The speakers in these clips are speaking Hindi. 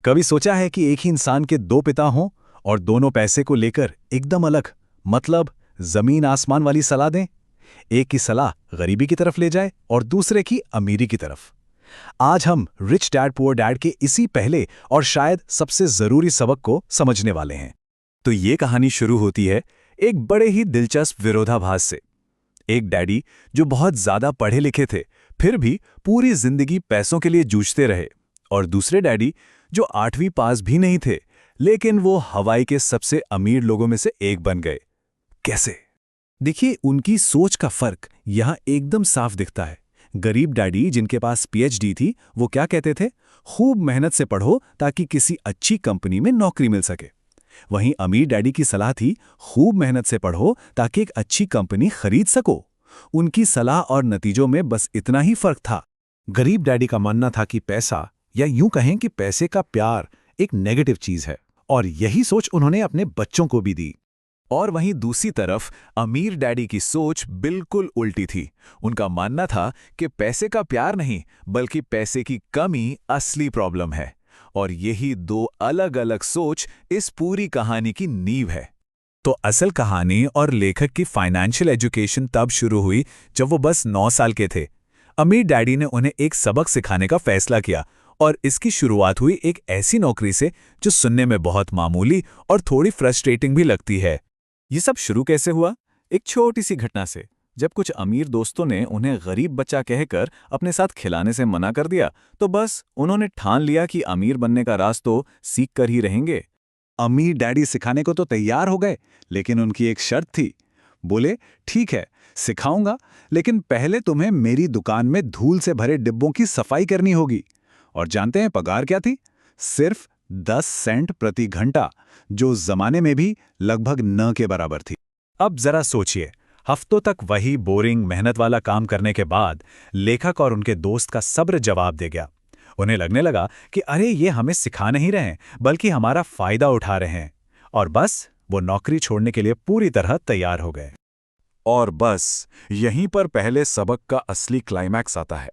कभी सोचा है कि एक ही इंसान के दो पिता हों और दोनों पैसे को लेकर एकदम अलग, मतलब जमीन आसमान वाली सलाह दें। एक की सलाह गरीबी की तरफ ले जाए और दूसरे की अमीरी की तरफ। आज हम रिच डैड पुअर डैड के इसी पहले और शायद सबसे जरूरी सबक को समझने वाले हैं। तो ये कहानी शुरू होती है एक बड़े ही दिलचस्प विरोधाभास से। एक डैडी जो बहुत ज्यादा पढ़े लिखे थे, फिर भी पूरी जिंदगी पैसों के लिए जूझते रहे, और दूसरे डैडी जो 8वीं पास भी नहीं थे, लेकिन वो हवाई के सबसे अमीर लोगों में से एक बन गए। कैसे? देखिए, उनकी सोच का फर्क यहां एकदम साफ दिखता है। गरीब डैडी जिनके पास पीएचडी थी, वो क्या कहते थे? खूब मेहनत से पढ़ो ताकि किसी अच्छी कंपनी में नौकरी मिल सके। वहीं अमीर डैडी की सलाह थी, खूब मेहनत से पढ़ो ताकि एक अच्छी कंपनी खरीद सको। उनकी सलाह और नतीजों में बस इतना ही फर्क था। गरीब डैडी का मानना था कि पैसा, या यूं कहें कि पैसे का प्यार, एक नेगेटिव चीज है, और यही सोच उन्होंने अपने बच्चों को भी दी। और वहीं दूसरी तरफ अमीर डैडी की सोच बिल्कुल उल्टी थी। उनका मानना था कि पैसे का प्यार नहीं, बल्कि पैसे की कमी असली प्रॉब्लम है। और यही दो अलग-अलग सोच इस पूरी कहानी की नींव है। तो असल कहानी और लेखक की फाइनेंशियल एजुकेशन तब शुरू हुई जब वो बस 9 साल के थे। अमीर डैडी ने उन्हें एक सबक सिखाने का फैसला किया, और इसकी शुरुआत हुई एक ऐसी नौकरी से जो सुनने में बहुत मामूली और थोड़ी फ्रस्ट्रेटिंग भी लगती है। ये सब शुरू कैसे हुआ? एक छोटी सी घटना से। जब कुछ अमीर दोस्तों ने उन्हें गरीब बच्चा कहकर अपने साथ खिलाने से मना कर दिया, तो बस उन्होंने ठान लिया कि अमीर बनने का राज तो सीख कर ही रहेंगे। अमीर डैडी सिखाने को तो तैयार हो गए, लेकिन उनकी एक शर्त थी। बोले, ठीक है, सिखाऊंगा, लेकिन पहले तुम्हें मेरी दुकान में धूल से भरे डिब्बों की सफाई करनी होगी। और जानते हैं पगार क्या थी? सिर्फ 10 सेंट प्रति घंटा, जो उस जमाने में भी लगभग न के बराबर थी। अब जरा सोचिए, हफ्तों तक वही बोरिंग मेहनत वाला काम करने के बाद लेखक और उनके दोस्त का सब्र जवाब दे गया। उन्हें लगने लगा कि अरे ये हमें सिखा नहीं रहे हैं, बल्कि हमारा फायदा उठा रहे हैं। और बस वो नौकरी छोड़ने के लिए पूरी तरह तैयार हो गए। और बस यहीं पर पहले सबक का असली क्लाइमैक्स आता है।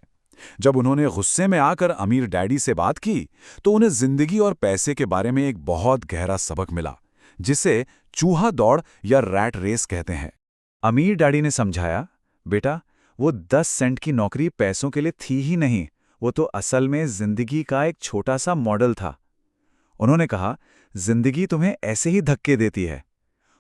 जब उन्होंने गुस्से में आकर अमीर डैडी से बात की, तो उन्हें जिंदगी और पैसे के बारे में एक बहुत गहरा सबक मिला, जिसे चूहा दौड़ या रैट रेस कहते हैं। अमीर डैडी ने समझाया, बेटा, वो 10 सेंट की नौकरी पैसों के लिए थी ही नहीं, वो तो असल में जिंदगी का एक छोटा सा मॉडल था। उन्होंने कहा, जिंदगी तुम्हें ऐसे ही धक्के देती है,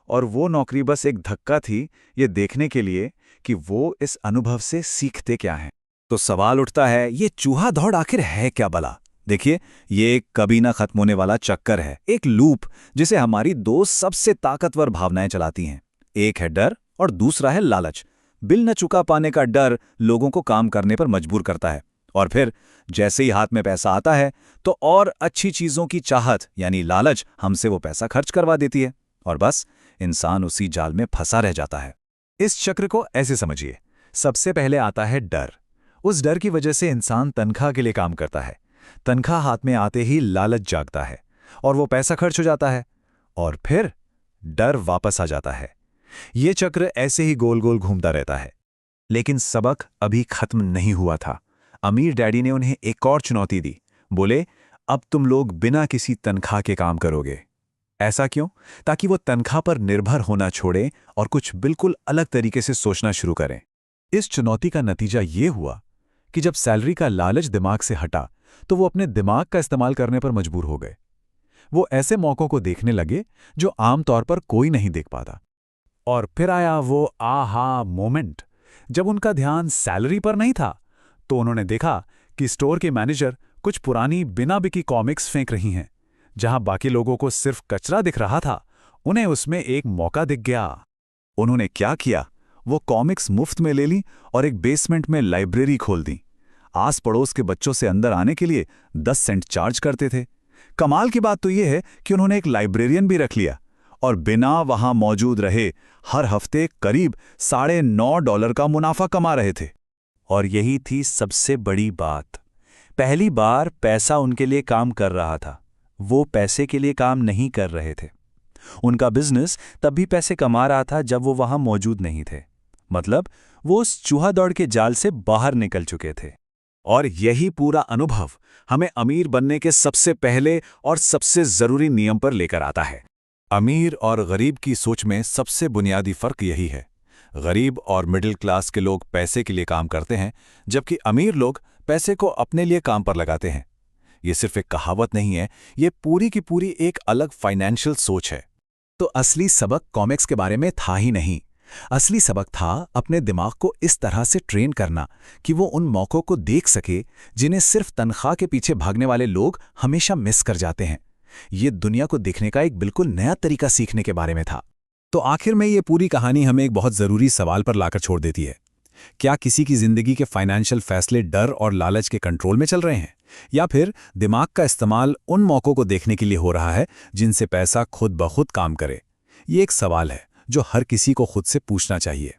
और वो नौकरी बस एक धक्का थी, ये देखने के लिए कि वो इस अनुभव से सीखते क्या हैं। तो सवाल उठता है, ये चूहा दौड़ आखिर है क्या भला? देखिए, ये एक कभी ना खत्म होने वाला चक्कर है, एक लूप जिसे हमारी दो सबसे ताकतवर भावनाएं चलाती हैं। एक है डर और दूसरा है लालच। बिल न चुका पाने का डर लोगों को काम करने पर मजबूर करता है, और फिर जैसे ही हाथ में पैसा आता है, तो और अच्छी चीजों की चाहत यानी लालच हमसे वो पैसा खर्च करवा देती है, और बस इंसान उसी जाल में फंसा रह जाता है। इस चक्र को ऐसे समझिए, सबसे पहले आता है डर। उस डर की वजह से इंसान तनख्वाह के लिए काम करता है। तनख्वाह हाथ में आते ही लालच जागता है, और वो पैसा खर्च हो जाता है, और फिर डर वापस आ जाता है। ये चक्र ऐसे ही गोल गोल घूमता रहता है। लेकिन सबक अभी खत्म नहीं हुआ था। अमीर डैडी ने उन्हें एक और चुनौती दी। बोले, अब तुम लोग बिना किसी तनख्वाह के काम करोगे। ऐसा क्यों? ताकि वो तनख्वाह पर निर्भर होना छोड़ें और कुछ बिल्कुल अलग तरीके से सोचना शुरू करें। इस चुनौती का नतीजा ये हुआ कि जब सैलरी का लालच दिमाग से हटा, तो वो अपने दिमाग का इस्तेमाल करने पर मजबूर हो गए। वो ऐसे मौकों को देखने लगे जो आमतौर पर कोई नहीं देख पाता। और फिर आया वो आहा मोमेंट, जब उनका ध्यान सैलरी पर नहीं था, तो उन्होंने देखा कि स्टोर के मैनेजर कुछ पुरानी बिना बिकी कॉमिक्स फेंक रही हैं। जहां बाकी लोगों को सिर्फ कचरा दिख रहा था, उन्हें उसमें एक मौका दिख गया। उन्होंने क्या किया? वो कॉमिक्स मुफ्त में ले ली और एक बेसमेंट में लाइब्रेरी खोल दी। आस पड़ोस के बच्चों से अंदर आने के लिए 10 सेंट चार्ज करते थे। कमाल की बात तो यह है कि उन्होंने एक लाइब्रेरियन भी रख लिया, और बिना वहां मौजूद रहे हर हफ्ते करीब $9.5 का मुनाफा कमा रहे थे। और यही थी सबसे बड़ी बात। पहली बार पैसा उनके लिए काम कर रहा था, वो पैसे के लिए काम नहीं कर रहे थे। उनका बिजनेस तब भी पैसे कमा रहा था जब वो वहां मौजूद नहीं थे। मतलब वो उस चूहा दौड़ के जाल से बाहर निकल चुके थे। और यही पूरा अनुभव हमें अमीर बनने के सबसे पहले और सबसे जरूरी नियम पर लेकर आता है। अमीर और गरीब की सोच में सबसे बुनियादी फर्क यही है। गरीब और मिडिल क्लास के लोग पैसे के लिए काम करते हैं, जबकि अमीर लोग पैसे को अपने लिए काम पर लगाते हैं। ये सिर्फ एक कहावत नहीं है, ये पूरी की पूरी एक अलग फाइनेंशियल सोच है। तो असली सबक कॉमिक्स के बारे में था ही नहीं। असली सबक था अपने दिमाग को इस तरह से ट्रेन करना कि वो उन मौक़ों को देख सके जिन्हें सिर्फ तनख्वाह के पीछे भागने वाले लोग हमेशा मिस कर जाते हैं। ये दुनिया को देखने का एक बिल्कुल नया तरीका सीखने के बारे में था। तो आखिर में ये पूरी कहानी हमें एक बहुत ज़रूरी सवाल पर लाकर छोड़ देती है। क्या किसी की ज़िंदगी के फाइनेंशियल फैसले डर और लालच के कंट्रोल में चल रहे हैं, या फिर दिमाग का इस्तेमाल उन मौक़ों को देखने के लिए हो रहा है जिनसे पैसा खुद ब खुद काम करे? ये एक सवाल है जो हर किसी को खुद से पूछना चाहिए।